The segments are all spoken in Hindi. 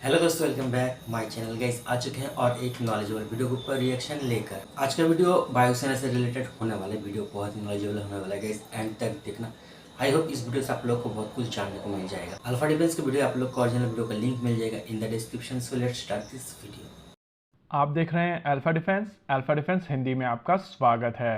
हेलो दोस्तों, welcome back my channel. Guys आ चुके हैं और एक नॉलेजेबल वीडियो के ऊपर रिएक्शन लेकर। आज का वीडियो वायुसेना से रिलेटेड होने वाला है। वीडियो बहुत ही नॉलेजेबल होने वाला है गाइस, एंड तक देखना। आई होप इस वीडियो से आप लोग को बहुत कुछ जानने को मिल जाएगा। अल्फा डिफेंस की वीडियो आप लोग को ओरिजिनल वीडियो का लिंक मिल जाएगा in the description. So let's start this video. आप देख रहे हैं अल्फा डिफेंस हिंदी में आपका स्वागत है।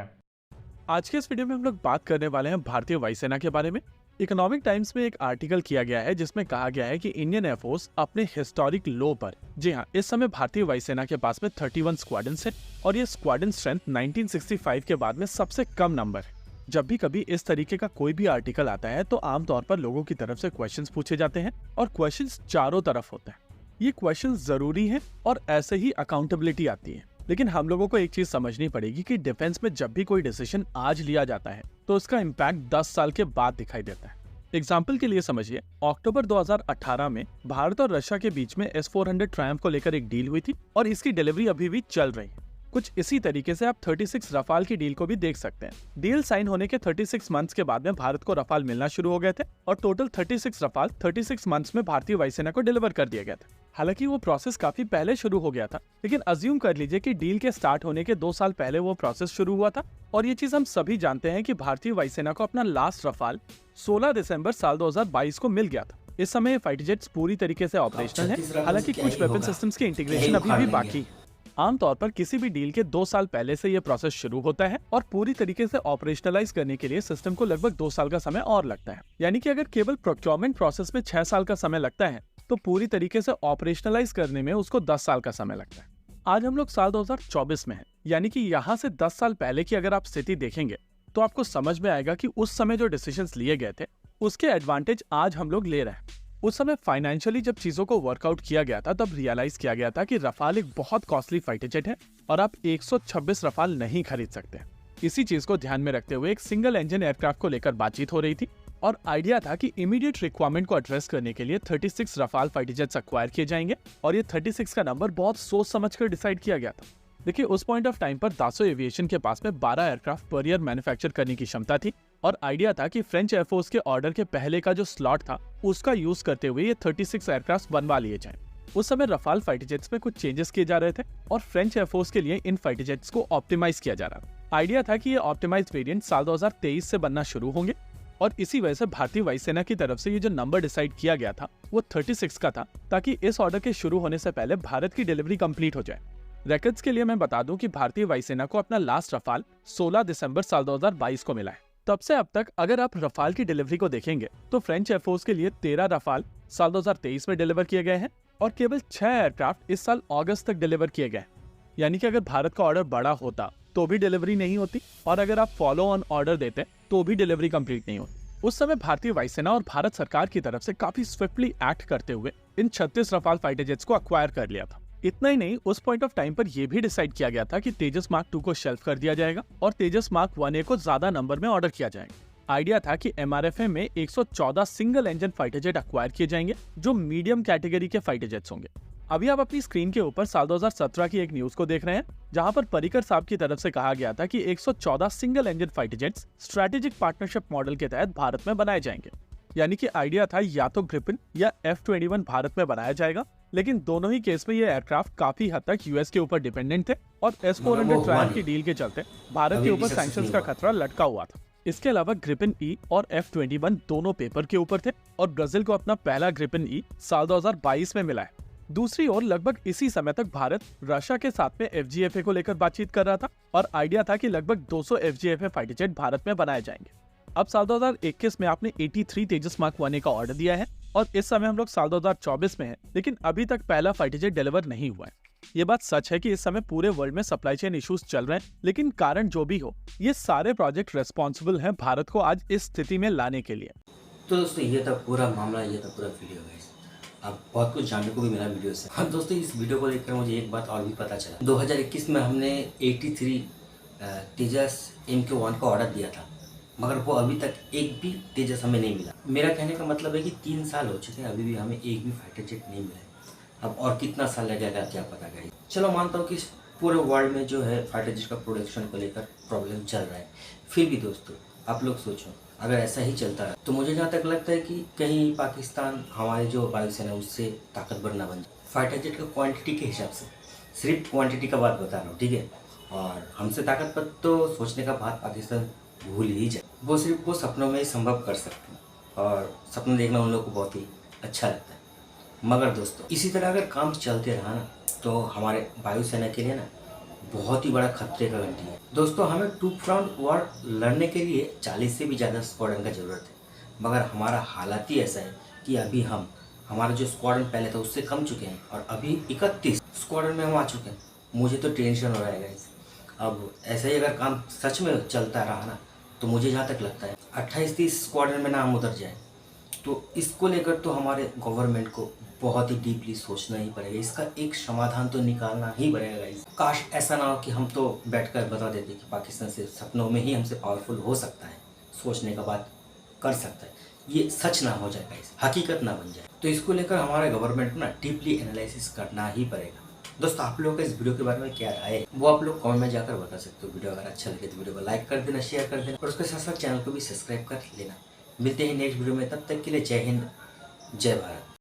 आज के इस वीडियो में हम लोग बात करने वाले हैं भारतीय वायुसेना के बारे में। इकोनॉमिक टाइम्स में एक आर्टिकल किया गया है जिसमें कहा गया है कि इंडियन एयरफोर्स अपने हिस्टोरिक लो पर, जी हाँ, इस समय भारतीय वायुसेना के पास में 31 स्क्वाड्रन्स है और ये स्क्वाड्रन स्ट्रेंथ 1965 के बाद में सबसे कम नंबर है। जब भी कभी इस तरीके का कोई भी आर्टिकल आता है तो आमतौर पर लोगों की तरफ से क्वेश्चंस पूछे जाते हैं और क्वेश्चंस चारों तरफ होते हैं। ये क्वेश्चंस जरूरी है और ऐसे ही अकाउंटेबिलिटी आती है। लेकिन हम लोगों को एक चीज समझनी पड़ेगी कि डिफेंस में जब भी कोई डिसीजन आज लिया जाता है तो उसका इम्पैक्ट 10 साल के बाद दिखाई देता है। एग्जाम्पल के लिए समझिए, अक्टूबर 2018 में भारत और रशिया के बीच में S-400 ट्रायम्फ को लेकर एक डील हुई थी और इसकी डिलीवरी अभी भी चल रही है। कुछ इसी तरीके से आप 36 रफाल की डील को भी देख सकते हैं। डील साइन होने के 36 मंथ्स के बाद में भारत को रफाल मिलना शुरू हो गए थे और टोटल 36 रफाल 36 मंथ्स में भारतीय वायुसेना को डिलीवर कर दिया गया था। हालांकि वो प्रोसेस काफी पहले शुरू हो गया था, लेकिन अज्यूम कर लीजिए कि डील के स्टार्ट होने के 2 साल पहले वो प्रोसेस शुरू हुआ था। और ये चीज हम सभी जानते हैं कि भारतीय वायुसेना को अपना लास्ट रफाल 16 दिसंबर साल 2022 को मिल गया था। इस समय फाइटर जेट्स पूरी तरीके से ऑपरेशनल है, हालांकि कुछ वेपन सिस्टम्स के इंटीग्रेशन अभी भी बाकी है। आमतौर पर किसी भी डील के 2 साल पहले से ये प्रोसेस शुरू होता है और पूरी तरीके से ऑपरेशनलाइज करने के लिए सिस्टम को लगभग 2 साल का समय और लगता है। यानी कि अगर केवल प्रोक्योरमेंट प्रोसेस में 6 साल का समय लगता है तो पूरी तरीके से ऑपरेशनलाइज करने में उसको 10 साल का समय लगता है। आज हम लोग साल 2024 में हैं, यानी कि यहाँ से 10 साल पहले की अगर आप स्थिति देखेंगे तो आपको समझ में आएगा कि उस समय जो डिसीजंस लिए गए थे उसके एडवांटेज आज हम लोग ले रहे हैं। उस समय फाइनेंशियली जब चीजों को वर्कआउट किया गया था तब रियलाइज किया गया था कि रफाल एक बहुत कॉस्टली फाइटर जेट है और आप 126 रफाल नहीं खरीद सकते। इसी चीज को ध्यान में रखते हुए एक सिंगल इंजन एयरक्राफ्ट को लेकर बातचीत हो रही थी और आइडिया था कि इमीडिएट रिक्वायरमेंट को एड्रेस करने के लिए 36 रफाल फाइटर जेट्स एक्वायर किए जाएंगे और ये 36 का नंबर बहुत सोच समझ कर डिसाइड किया गया था। देखिए, उस पॉइंट ऑफ टाइम पर दासो एविएशन के पास में 12 एयरक्राफ्ट पर ईयर मैन्युफैक्चर करने की क्षमता थी और आइडिया था कि फ्रेंच एयरफोर्स के ऑर्डर के पहले का जो स्लॉट था उसका यूज करते हुए ये 36 एयरक्राफ्ट बनवा लिए जाएं। उस समय रफाल फाइटर जेट्स में कुछ चेंजेस किए जा रहे थे और फ्रेंच एयरफोर्स के लिए इन फाइटर जेट्स को ऑप्टिमाइज किया जा रहा था। आइडिया था कि ये ऑप्टिमाइज वेरिएंट साल 2023 से बनना शुरू होंगे और इसी वजह से भारतीय वायुसेना की तरफ से ये जो नंबर डिसाइड किया गया था वो 36 का था, ताकि इस ऑर्डर के शुरू होने से पहले भारत की डिलीवरी कंप्लीट हो जाए। रिकॉर्ड्स के लिए मैं बता दूं कि भारतीय वायुसेना को अपना लास्ट रफाल 16 दिसंबर साल 2022 को मिला है। तब से अब तक अगर आप रफाल की डिलीवरी को देखेंगे तो फ्रेंच एयरफोर्स के लिए 13 रफाल साल 2023 में डिलीवर किए गए हैं और केवल 6 एयरक्राफ्ट इस साल अगस्त तक डिलीवर किए गए। यानी कि अगर भारत का ऑर्डर बड़ा होता तो भी डिलीवरी नहीं होती और अगर आप फॉलो ऑन ऑर्डर देते तो भी डिलीवरी कंप्लीट नहीं होती। उस समय भारतीय वायुसेना और भारत सरकार की तरफ से काफी स्विफ्टली एक्ट करते हुए इन 36 रफाल फाइटर जेट्स को एक्वायर कर लिया था। इतना ही नहीं, उस पॉइंट ऑफ टाइम पर यह भी डिसाइड किया गया था कि तेजस मार्क 2 को शेल्फ कर दिया जाएगा और तेजस मार्क 1A को ज्यादा नंबर में ऑर्डर किया जाएगा। आइडिया था कि MRFA में 114 single engine fighter jet acquire किए जाएंगे जो मीडियम कैटेगरी के फाइटर जेट्स होंगे। अभी आप अपनी स्क्रीन के ऊपर साल 2017 की एक न्यूज को देख रहे हैं जहां पर पर्रिकर साहब की तरफ से कहा गया था कि 114 single engine fighter jets strategic partnership model के तहत भारत में बनाए जाएंगे। यानी कि आइडिया था या तो ग्रिपिन या F-21 भारत में बनाया जाएगा, लेकिन दोनों ही केस में ये एयरक्राफ्ट काफी हद तक यूएस के ऊपर डिपेंडेंट थे और S-400 ट्रायम्फ की डील के चलते भारत के ऊपर सैंक्शंस का खतरा लटका हुआ था। इसके अलावा ग्रिपिन ई और F-21 दोनों पेपर के ऊपर थे और ब्राजील को अपना पहला ग्रिपिन ई साल 2022 में मिला है। दूसरी ओर लगभग इसी समय तक भारत रशिया के साथ में FGFA को लेकर बातचीत कर रहा था और आइडिया था कि लगभग 200 FGFA फाइटर जेट भारत में बनाए जाएंगे। अब साल 2021 में आपने 83 तेजस मार्क 1A का ऑर्डर दिया है और इस समय हम लोग साल 2024 में हैं, लेकिन अभी तक पहला फाइटर जेट डिलीवर नहीं हुआ है। ये बात सच है कि इस समय पूरे वर्ल्ड में सप्लाई चेन इश्यूज चल रहे हैं, लेकिन कारण जो भी हो, ये सारे प्रोजेक्ट रेस्पॉन्सिबल हैं भारत को आज इस स्थिति में लाने के लिए। तो दोस्तों ये था पूरा मामला, ये था पूरा वीडियो गाइस। अब बहुत कुछ जानने को भी मिला वीडियो से। हाँ दोस्तों, इस वीडियो को देखकर मुझे एक बात और भी पता चला। 2021 में हमने 83 तेजस MK1 का ऑर्डर दिया था, मगर वो अभी तक एक भी तेजस हमें नहीं मिला। मेरा कहने का मतलब है कि 3 साल हो चुके हैं, अभी भी हमें एक भी फाइटर जेट नहीं मिला। अब और कितना साल लगेगा क्या पता गाइस। चलो मानता हूँ कि पूरे वर्ल्ड में जो है फाइटर जेट का प्रोडक्शन को लेकर प्रॉब्लम चल रहा है, फिर भी दोस्तों आप लोग सोचो अगर ऐसा ही चलता है तो मुझे जहाँ तक लगता है कि कहीं पाकिस्तान हमारे जो वायुसेना है उससे ताकतवर ना बन जाए। फाइटर जेट का क्वांटिटी के हिसाब से, सिर्फ क्वांटिटी का बात बता रहा हूँ, ठीक है। और हमसे ताकतवर तो सोचने का बात पाकिस्तान भूल ही जाए। वो सिर्फ वो सपनों में ही संभव कर सकते हैं, और सपने देखना उन लोगों को बहुत ही अच्छा लगता है। मगर दोस्तों इसी तरह अगर काम चलते रहा ना तो हमारे वायुसेना के लिए ना बहुत ही बड़ा खतरे का घंटी है। दोस्तों हमें टू फ्रंट वॉर लड़ने के लिए 40 से भी ज़्यादा स्क्वाड्रन का ज़रूरत है, मगर हमारा हालात ही ऐसा है कि अभी हमारा जो स्क्वाड्रन पहले था उससे कम चुके हैं, और अभी 31 स्क्वाड्रन में हम आ चुके हैं। मुझे तो टेंशन हो रहा है गाइस। अब ऐसा ही अगर काम सच में चलता रहा ना तो मुझे जहाँ तक लगता है 28-30 स्क्वाड्रन में नाम उतर जाए, तो इसको लेकर तो हमारे गवर्नमेंट को बहुत ही डीपली सोचना ही पड़ेगा। इसका एक समाधान तो निकालना ही पड़ेगा गाइस। काश ऐसा ना हो कि हम तो बैठकर बता देते कि पाकिस्तान से सपनों में ही हमसे पावरफुल हो सकता है, सोचने का बात कर सकता है, ये सच ना हो जाए गाइस, हकीकत ना बन जाए। तो इसको लेकर हमारे गवर्नमेंट को ना डीपली एनालिसिस करना ही पड़ेगा। दोस्तों आप लोगों का इस वीडियो के बारे में क्या राय है वो आप लोग कमेंट में जाकर बता सकते हो। वीडियो अगर अच्छा लगे तो वीडियो को लाइक कर देना, शेयर कर देना, और उसके साथ साथ चैनल को भी सब्सक्राइब कर लेना। मिलते हैं नेक्स्ट वीडियो में, तब तक के लिए जय हिंद, जय भारत।